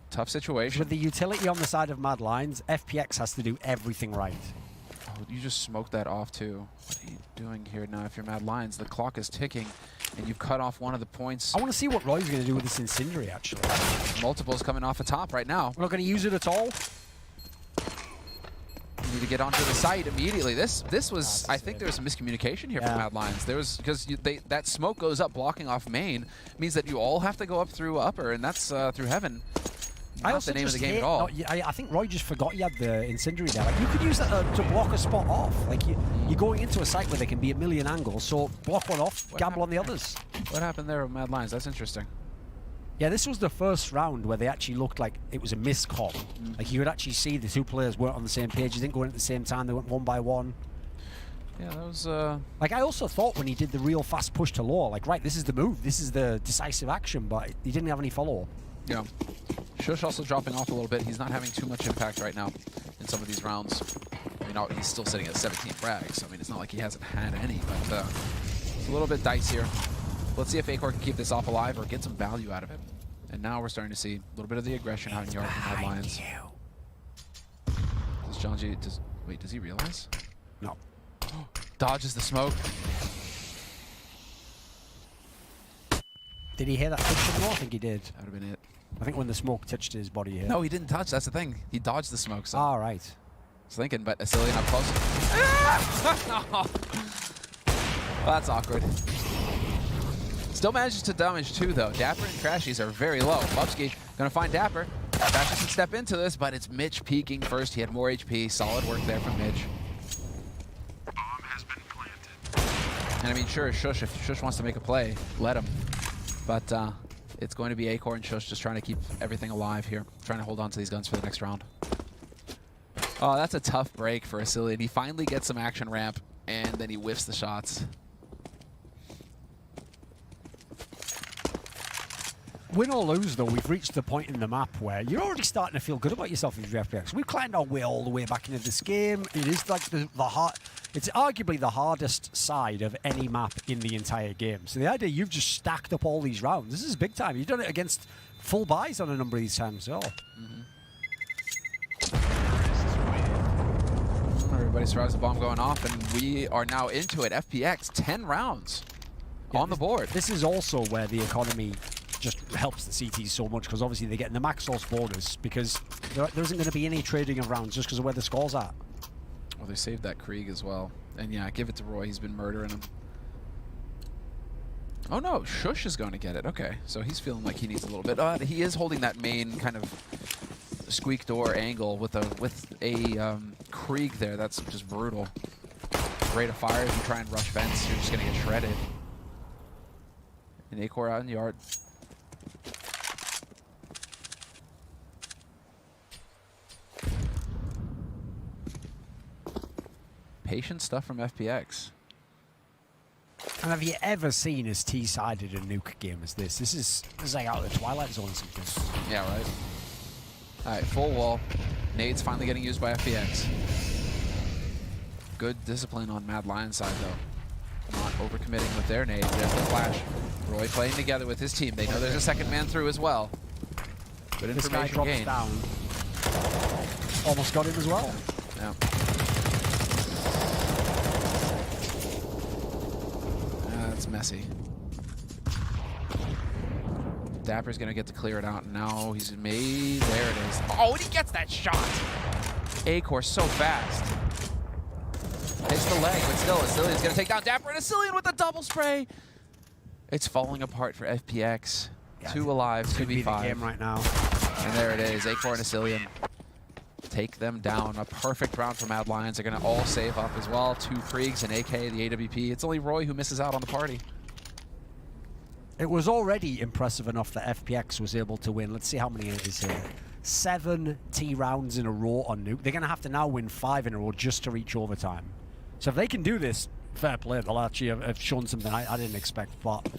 B: Tough situation.
A: With the utility on the side of Mad Lions, FPX has to do everything right.
B: Oh, you just smoked that off too. What are you doing here now if you're Mad Lions? The clock is ticking, and you've cut off one of the points.
A: I want to see what Roy's going to do with this Incendiary, actually.
B: Multiples coming off the top right now.
A: We're not going to use it at all.
B: You need to get onto the site immediately. This was, I think there was some miscommunication here from Mad Lions. There was, because that smoke goes up blocking off main, means that you all have to go up through upper, and that's through heaven. Not the name of the game at all.
A: No, I think Roy just forgot you had the Incendiary there. Like, you could use that to block a spot off. Like, you're going into a site where there can be a million angles, so block one off, gamble on the others.
B: What happened there with Mad Lions? That's interesting.
A: Yeah, this was the first round where they actually looked like it was a miscom. Like, you could actually see the two players weren't on the same page. They didn't go in at the same time. They went one by one.
B: Yeah, that was...
A: Like, I also thought when he did the real fast push to lower, like, right, this is the move. This is the decisive action, but he didn't have any follow-up.
B: Yeah. Shush also dropping off a little bit. He's not having too much impact right now in some of these rounds. I mean, he's still sitting at 17 frags. I mean, it's not like he hasn't had any, but it's a little bit dicier. Let's see if Acor can keep this off alive or get some value out of it. And now we're starting to see a little bit of the aggression out in yard from Mad Lions. Does John G... Wait, does he realize?
A: No.
B: Dodges the smoke.
A: Did he hear that touch? I think he did.
B: That would have been it.
A: I think when the smoke touched his body here.
B: No, he didn't touch. That's the thing. He dodged the smoke. So.
A: All right.
B: I was thinking, but Asilian up close. Well, that's awkward. Still manages to damage too, though. Dapper and Trashies are very low. Bubsky gonna find Dapper. Trashies can step into this, but it's Mitch peeking first. He had more HP. Solid work there from Mitch.
C: Bomb has been planted.
B: And I mean, sure, Shush, if Shush wants to make a play, let him. But it's going to be Acor and Shush just trying to keep everything alive here, trying to hold on to these guns for the next round. Oh, that's a tough break for Asilian. He finally gets some action ramp, and then he whiffs the shots.
A: Win or lose, though, we've reached the point in the map where you're already starting to feel good about yourself if you're FPX. We've climbed our way all the way back into this game. It is like the hard... It's arguably the hardest side of any map in the entire game. So the idea you've just stacked up all these rounds, this is big time. You've done it against full buys on a number of these times. Oh.
B: Everybody survives the bomb going off, and we are now into it. FPX, 10 rounds on the board.
A: This is also where the economy just helps the CTs so much, because obviously they're getting the max source bonus, because there isn't going to be any trading of rounds just because of where the score's at.
B: Well, they saved that Krieg as well. And yeah, give it to Roy. He's been murdering him. Oh no, Shush is going to get it. Okay, so he's feeling like he needs a little bit. He is holding that main kind of squeak door angle with a Krieg there. That's just brutal. Rate of fire, if you try and rush vents, you're just going to get shredded. And Acor out in the yard. Patient stuff from FPX.
A: And have you ever seen as T-sided a Nuke game as this? This is like out of the Twilight Zone or something.
B: Yeah, right. All right, full wall. Nade's finally getting used by FPX. Good discipline on Mad Lion's side, though. Not overcommitting with their nade. Just the flash. Roy playing together with his team. They know there's a second man through as well. Good
A: This guy
B: information
A: drops
B: gained.
A: down. Almost got him as well.
B: Yeah. That's messy. Dapper's gonna get to clear it out, and now he's made. There it is. Oh, and he gets that shot. Acor so fast. Hits the leg, but still, Asilian's gonna take down Dapper, and Asilian with the double spray. It's falling apart for FPX.
A: Yeah,
B: 2 alive,
A: Could be the
B: 2v5.
A: game right now.
B: And there it is. Acor and Asilian take them down. A perfect round for Mad Lions. They're gonna all save up as well. 2 Kriegs and AK, the AWP. It's only Roy who misses out on the party.
A: It was already impressive enough that FPX was able to win. Let's see how many it is here. 7 T rounds in a row on Nuke. They're going to have to now win 5 in a row just to reach overtime. So if they can do this, fair play. They'll actually have shown something I didn't expect, but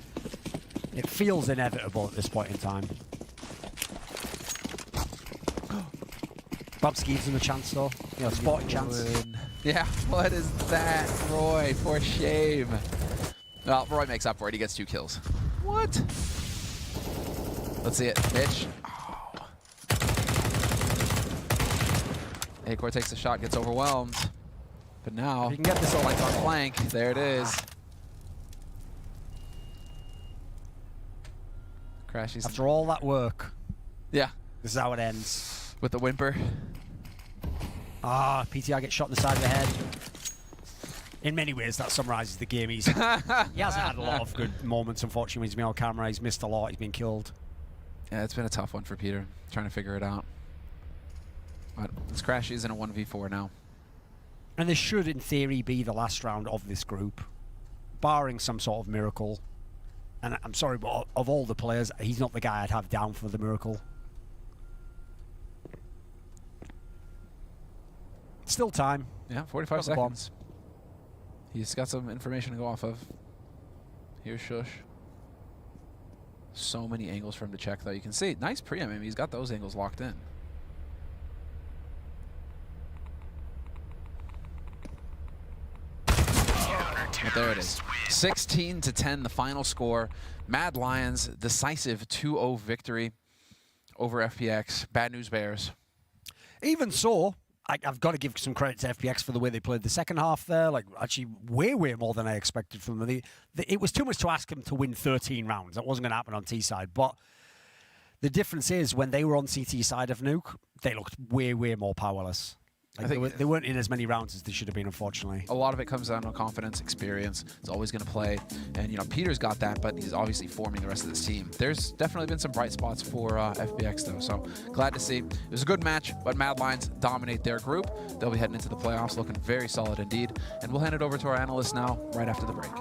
A: it feels inevitable at this point in time. Babs gives him a chance, though. You know, sporting chance.
B: Yeah, what is that, Roy? For shame. Well, Roy makes up for it. He gets 2 kills. What? Let's see it. Mitch. Oh. Acor takes the shot, gets overwhelmed. But now,
A: You can get this all
B: flank on flank. There it is. Crashes.
A: After all that work,
B: Yeah,
A: this is how it ends.
B: with the whimper.
A: Ah, PTI gets shot in the side of the head. In many ways, that summarizes the game. He hasn't had a lot of good moments, unfortunately. He's been on camera, he's missed a lot, he's been killed.
B: Yeah, it's been a tough one for Peter, trying to figure it out. But this Crash is in a 1v4 now.
A: And this should, in theory, be the last round of this group, barring some sort of miracle. And I'm sorry, but of all the players, he's not the guy I'd have down for the miracle. Still time.
B: Yeah, 45
A: Got the bomb.
B: seconds. He's got some information to go off of. Here's Shush. So many angles for him to check, though. You can see, nice preem. I mean, he's got those angles locked in. But there it is. 16-10, the final score. Mad Lions, decisive 2-0 victory over FPX. Bad news bears.
A: Even so, I've got to give some credit to FPX for the way they played the second half there. Like, actually, way more than I expected from them. It was too much to ask them to win 13 rounds. That wasn't going to happen on T side. But the difference is, when they were on CT side of Nuke, they looked way more powerless. Like,
B: I think
A: they weren't in as many rounds as they should have been, unfortunately.
B: A lot of it comes down to confidence, experience. It's always going to play. And, you know, Peter's got that, but he's obviously forming the rest of this team. There's definitely been some bright spots for FPX, though. So glad to see. It was a good match, but Mad Lions dominate their group. They'll be heading into the playoffs looking very solid indeed. And we'll hand it over to our analyst now, right after the break.